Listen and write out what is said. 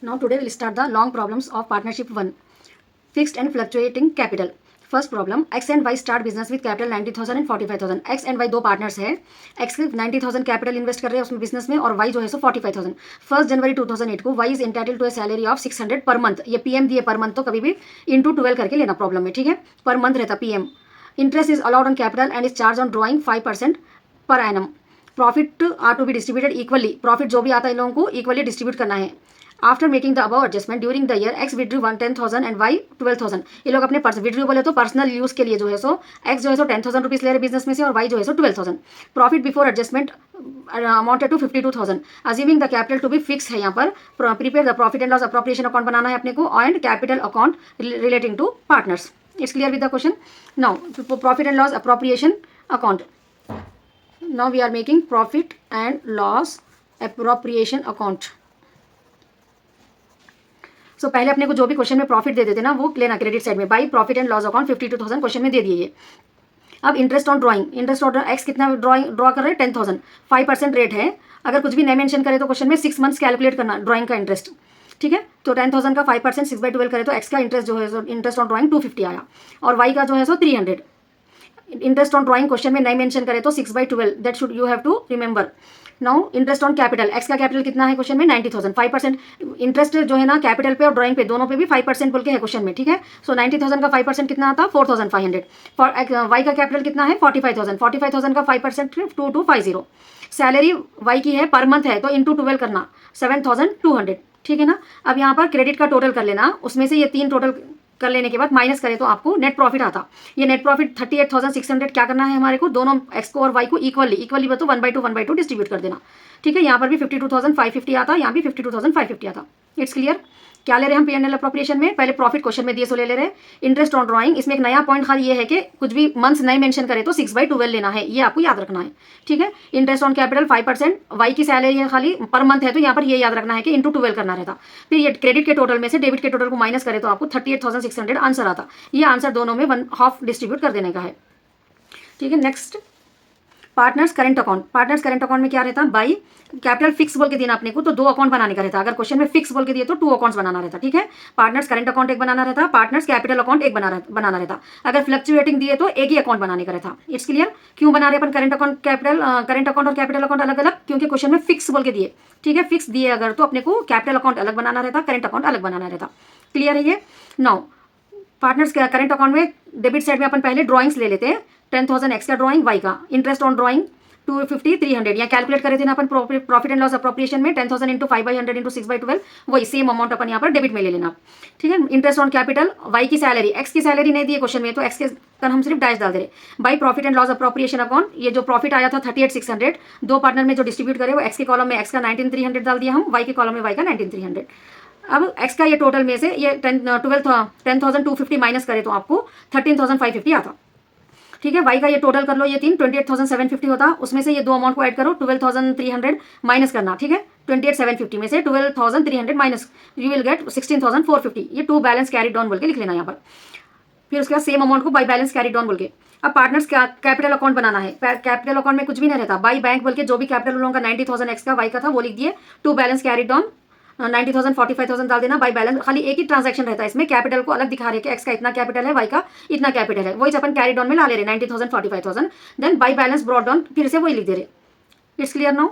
Now today we'll start the long problems of partnership 1. Fixed and fluctuating capital. First problem, x and y start business with capital 90,000 and 45,000. X and y दो partners है. X 90,000 capital invest कर रहे हैं उसमें business में और Y जो है सो 45,000. 1 जनवरी 2008 को y is entitled to a salary of 600 per month. ये पीएम दिए पर मंथ, तो कभी भी इंटू 12 करके लेना प्रॉब्लम में, ठीक है. पर मंथ रहता PM. Interest is allowed on capital and is charge on drawing 5% per annum. Profit are to be distributed equally. Profit जो भी आता है इन लोगों को इक्वली डिस्ट्रीब्यूट करना है. After making the above adjustment during the year x withdrew 10,000 and y 12,000. ये लोग अपने विड्रू बोले तो पर्सनल यूज के लिए जो है सो एक्स जो है सो 10,000 रुपीज ले रहे बिजनेस में से और वाई जो है so 12,000. Profit before adjustment amounted to 52,000. Assuming the capital to be fixed है. यहाँ पर prepare the profit and loss appropriation account बनाना है अपने को and capital account relating to partners. It's clear with the question. Now profit and loss appropriation account. Now we are making profit and loss appropriation account. So पहले अपने को जो भी question में प्रॉफिट दे देते ना वो लेना क्रेडिट साइड में. By profit and loss account 52,000 question में दे दिए ये. अब interest on drawing. Interest on x कितना ड्रॉ कर रहे हैं 10,000. 5% रेट है. अगर कुछ भी नहीं मेंशन करे तो क्वेश्चन में 6 मंथ्स कैलकुलेट करना ड्राइंग का इंटरेस्ट, ठीक है. तो 10,000 का 5% 6/12 करे तो एक्स का इंटरेस्ट जो है सो इंटरेस्ट ऑन ड्राइंग 250 आया और वाई का जो है सो 300. इंटरेस्ट ऑन ड्राइंग क्वेश्चन में नहीं मेंशन करे तो 6/12. That should you have to remember. Now interest on capital. X का कैपिटल कितना है क्वेश्चन में 90,000. 5% इंटरेस्ट जो है ना कैपिटल पे और ड्राइंग पे दोनों पे भी 5% बोल के है क्वेश्चन में, ठीक है. सो 90,000 का 5% कितना आता 4,500. वाई का कैपिटल कितना है 45,000. 45,000 का 5% 2250. सैलरी वाई की है पर मंथ है तो इंटू 12 करना 7,200, ठीक है ना. अब यहाँ पर क्रेडिट का टोटल कर लेना. उसमें से ये 3 टोटल कर लेने के बाद माइनस करें तो आपको नेट प्रॉफिट आता. ये नेट प्रॉफिट 38,600 क्या करना है हमारे को, दोनों एक्स को और वाई को इक्वली बतो 1/2 डिस्ट्रीब्यूट कर देना, ठीक है. यहाँ पर भी 52,550 आता, यहाँ भी 52,550 आता. It's clear. क्या ले रहे हैं हम P&L अप्रोप्रिएशन में. पहले प्रॉफिट क्वेश्चन में दिए सो ले रहे हैं. इंटरेस्ट ऑन ड्राइंग इसमें एक नया पॉइंट खाली ये है कि कुछ भी मंथ्स नहीं मेंशन करे तो 6/12 लेना है. ये आपको याद रखना है, ठीक है. Interest on capital 5%. वाई की सैलरी है खाली पर मंथ है तो यहाँ पर ये याद रखना है कि इंटू 12 करना रहता. फिर ये क्रेडिट के टोटल में से डेबिट के टोटल को माइनस करे तो आपको 38,600 आंसर आता. ये आंसर दोनों में 1/2 डिस्ट्रीब्यूट कर देने का है, ठीक है. Next partners current account. Partners current account में क्या रहता है, बाई कैपिटल फिक्स बोल के देना अपने को तो 2 अकाउंट बनाने का रहता. अगर क्वेश्चन में फिक्स बोल के दिए तो 2 अकाउंट्स बनाना रहता, ठीक है. पार्टनर्स करेंट अकाउंट एक बनाना रहता, पार्टनर्स कैपिटल अकाउंट एक बनाना रहता. अगर फ्लक्चुएटिंग दिए तो एक ही अकाउंट बनाने का रहता. It's clear. क्यों बना रहे अपन करेंट अकाउंट करेंट अकाउंट और कैपिटल अकाउंट अलग अलग, क्योंकि क्वेश्चन में फिक्स बोल के दिए, ठीक है. फिक्स दिए अगर तो अपने को कैपिटल अकाउंट अलग बनाना रहता, करेंट अकाउंट अलग बनाना रहता. क्लियर है ये. नाउ पार्टनर्स करेंट अकाउंट में डेबिट साइड में अपन पहले ड्रॉइंग्स ले लेते हैं. 10,000 एक्स का ड्रॉइंग, वाई का इंटरेस्ट ऑन ड्रॉइंग 250 300. यहाँ कैलकुलेट करे थे ना अपन प्रॉफिट एंड लॉस अप्रोप्रिएशन में 10,000 इंटू 5/100 इंटू 6/12. वही सेम अमाउंट अपन यहाँ पर डेबिट में ले लेना, ठीक है. Interest on capital. वाई की सैलरी, एक्स की सैलरी नहीं दी है क्वेश्चन में तो एक्स के कारण हम सिर्फ डैश डाल दे रहे. By profit and loss appropriation account. ये जो प्रॉफिट आया था 38,600 दो पार्टनर में जो डिस्ट्रीब्यूट करे वो एक्स के कॉलम में एक्स का 19,300 डाल दिया हम, वाई के कॉलम में वाई का 19,300. अब एक्स का ये टोटल में से ये 10,250 माइनस करे तो आपको 13,550 आता, ठीक है. वाई का ये टोटल कर लो, ये 28,750 होता. उसमें से ये 2 अमाउंट को ऐड करो 12,300 माइनस करना, ठीक है. 28,750 में से 12,300 माइनस यू विल गेट 16,450. ये 2 बैलेंस कैरी डाउन बोल के लिख लेना यहाँ पर. फिर उसके बाद सेम अमाउंट को बाई बैलेंस कैरी डाउन बोल के. अब पार्टनर्स कैपिटल अकाउंट बनाना है. कैपिटल अकाउंट में कुछ भी नहीं रहता. बाई बैंक बोल के जो भी कैपिटल लोगों का 90,000 एक्स का वाई का था वो लिख दिए. 2 बैलेंस कैरी डाउन 90,000 45,000 डाल देना. बाई बैलेंस खाली एक ही ट्रांजैक्शन रहता है इसमें. कैपिटल को अलग दिखा रहे कि एक्स का इतना कैपिटल है, वाई का इतना कैपिटल है. वही अपन कैरी डाउन में ला ले रहे 90,000 45,000. Then by balance brought down फिर से वही लिख दे रहे. It's clear now.